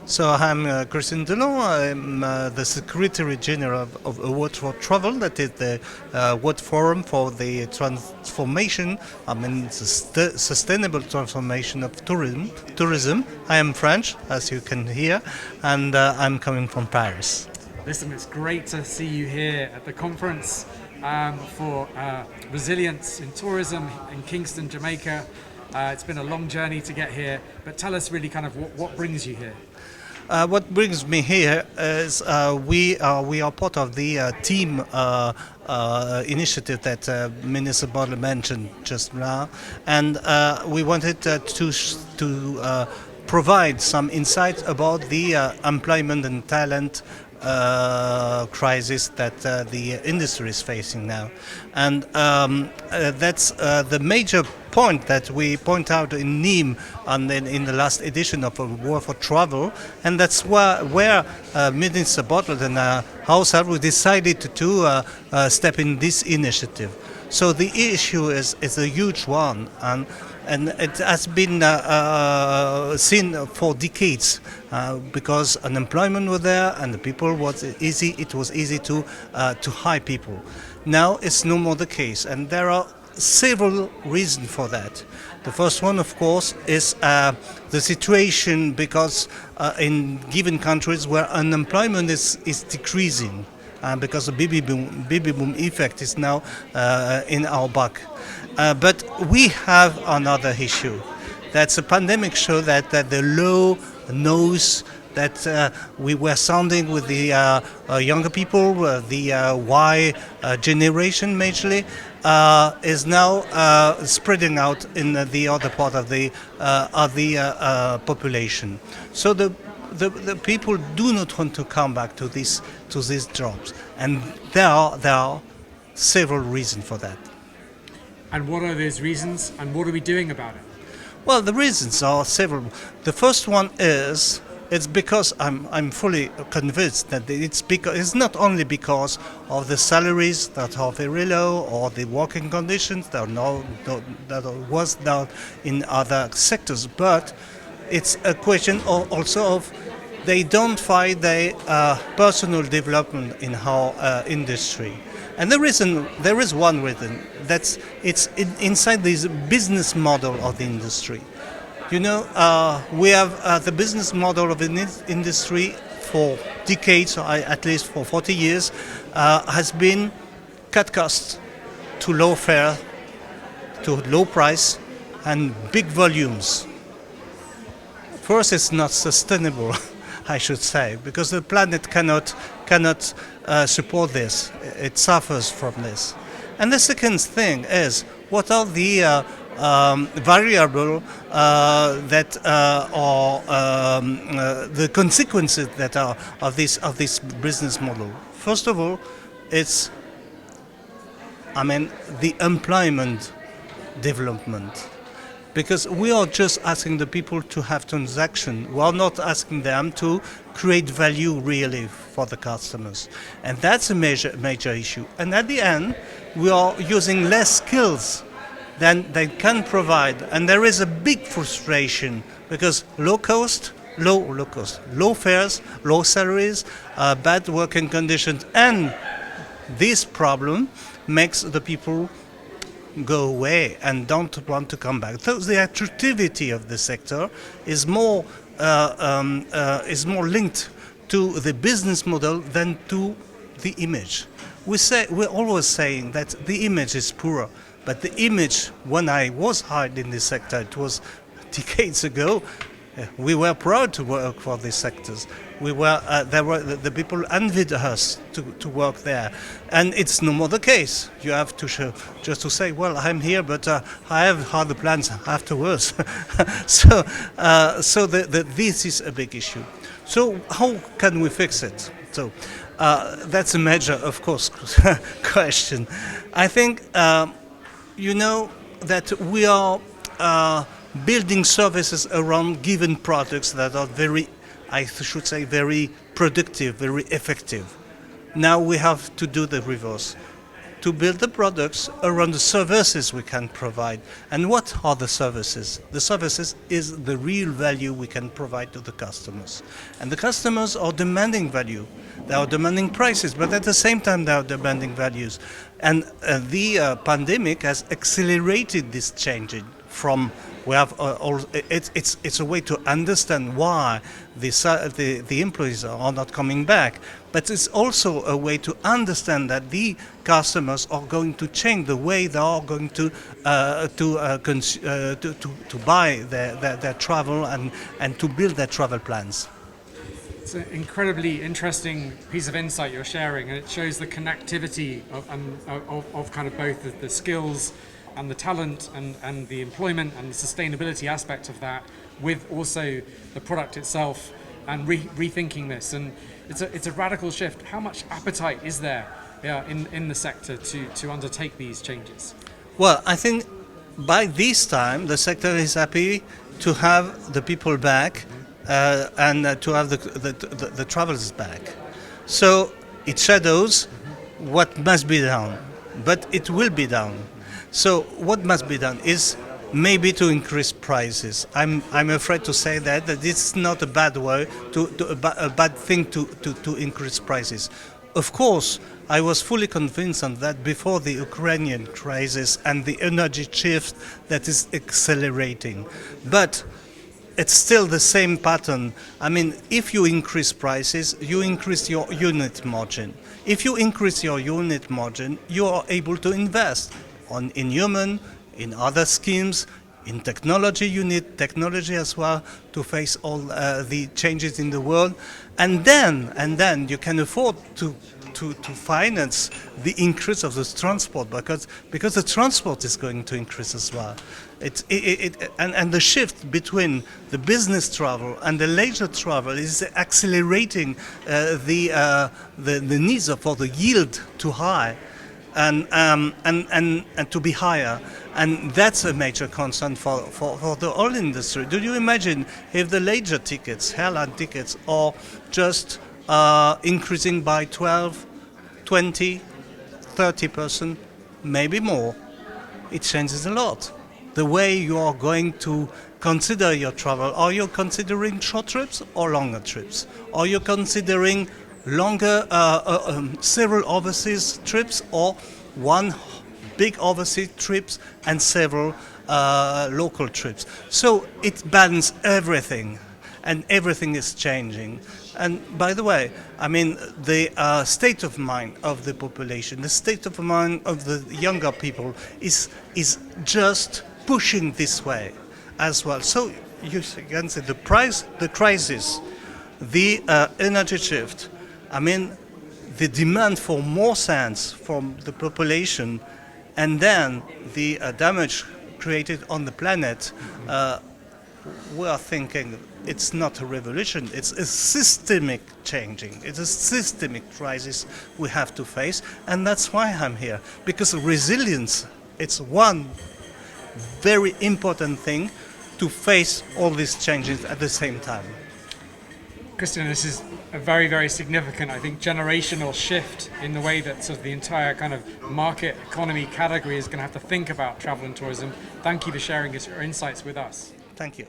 So I'm Christian Delom. I'm the Secretary General of Award for Travel. That is the World Forum for the transformation. Sustainable transformation of tourism. I am French, as you can hear, and I'm coming from Paris. Listen, it's great to see you here at the conference for resilience in tourism in Kingston, Jamaica. It's been a long journey to get here, but tell us really kind of what brings you here. What brings me here is we are part of the team initiative that Minister Butler mentioned just now, and we wanted to provide some insights about the employment and talent crisis that the industry is facing now. And that's the major point that we point out in Nîmes and then in the last edition of World for Travel, and that's where Minister Butler and House have decided to step in this initiative. So the issue is a huge one, and it has been seen for decades because unemployment was there and the people was easy. It was easy to hire people. Now it's no more the case, and there are several reasons for that. The first one, of course, is the situation because in given countries where unemployment is decreasing. Because the baby boom effect is now in our back. But we have another issue. That's a pandemic show that the law knows that we were sounding with the younger people, the Y generation majorly, is now spreading out in the other part of the population. So the people do not want to come back to these jobs, and there are several reasons for that. And what are those reasons, and what are we doing about it? Well, the reasons are several. The first one is it's because I'm fully convinced that it's not only because of the salaries that are very low or the working conditions that was down in other sectors, but it's a question also of they don't find their personal development in our industry. And there is one reason, that's it's inside this business model of the industry. You know, we have the business model of the industry for decades, or at least for 40 years, has been cut costs to low fare, to low price, and big volumes. First, it's not sustainable, I should say, because the planet cannot support this. It suffers from this. And the second thing is, what are the variable that are the consequences that are of this business model? First of all, it's the employment development. Because we are just asking the people to have transaction. We are not asking them to create value really for the customers. And that's a major issue. And at the end, we are using less skills than they can provide. And there is a big frustration because low fares, low salaries, bad working conditions, and this problem makes the people go away and don't want to come back. So the attractivity of the sector is more linked to the business model than to the image. We're always saying that the image is poor, but the image when I was hired in this sector, it was decades ago. We were proud to work for these sectors. The people envied us to work there, and it's no more the case. You have to just to say, well, I'm here, but I have other plans afterwards. So this is a big issue. So how can we fix it? So that's a major, of course, question. I think you know that we are building services around given products that are very productive, very effective. Now we have to do the reverse, to build the products around the services we can provide. And what are the services? The services is the real value we can provide to the customers. And the customers are demanding value. They are demanding prices, but at the same time they are demanding values. And the pandemic has accelerated this changing from we have it's a way to understand why the employees are not coming back, but it's also a way to understand that the customers are going to change the way they are going to buy their travel and to build their travel plans. It's an incredibly interesting piece of insight you're sharing, and it shows the connectivity of kind of both the skills and the talent and the employment and the sustainability aspect of that, with also the product itself and rethinking this. And it's a radical shift. How much appetite is there in the sector to undertake these changes? Well, I think by this time the sector is happy to have the people back and to have the travelers back. So it shadows what must be done, but it will be done. So what must be done is maybe to increase prices. I'm afraid to say that it's not a bad way a bad thing to increase prices. Of course, I was fully convinced on that before the Ukrainian crisis and the energy shift that is accelerating. But it's still the same pattern. I mean, if you increase prices, you increase your unit margin. If you increase your unit margin, you are able to invest in human, in other schemes, in technology. You need technology as well to face all the changes in the world, and then you can afford to finance the increase of this transport because the transport is going to increase as well. And the shift between the business travel and the leisure travel is accelerating the needs for the yield to high. And to be higher, and that's a major concern for the whole industry. Do you imagine if the leisure tickets, airline tickets, are just increasing by 12, 20, 30%, maybe more? It changes a lot. The way you are going to consider your travel. Are you considering short trips or longer trips? Are you considering longer, several overseas trips, or one big overseas trips and several local trips? So it balances everything, and everything is changing. And by the way, I mean the state of mind of the population, the state of mind of the younger people is just pushing this way as well. So you can say the crisis, the energy shift. I mean, the demand for more science from the population, and then the damage created on the planet, we are thinking it's not a revolution, it's a systemic changing. It's a systemic crisis we have to face, and that's why I'm here. Because resilience, it's one very important thing to face all these changes at the same time. Christian, this is a very, very significant, I think, generational shift in the way that sort of the entire kind of market economy category is going to have to think about travel and tourism. Thank you for sharing your insights with us. Thank you.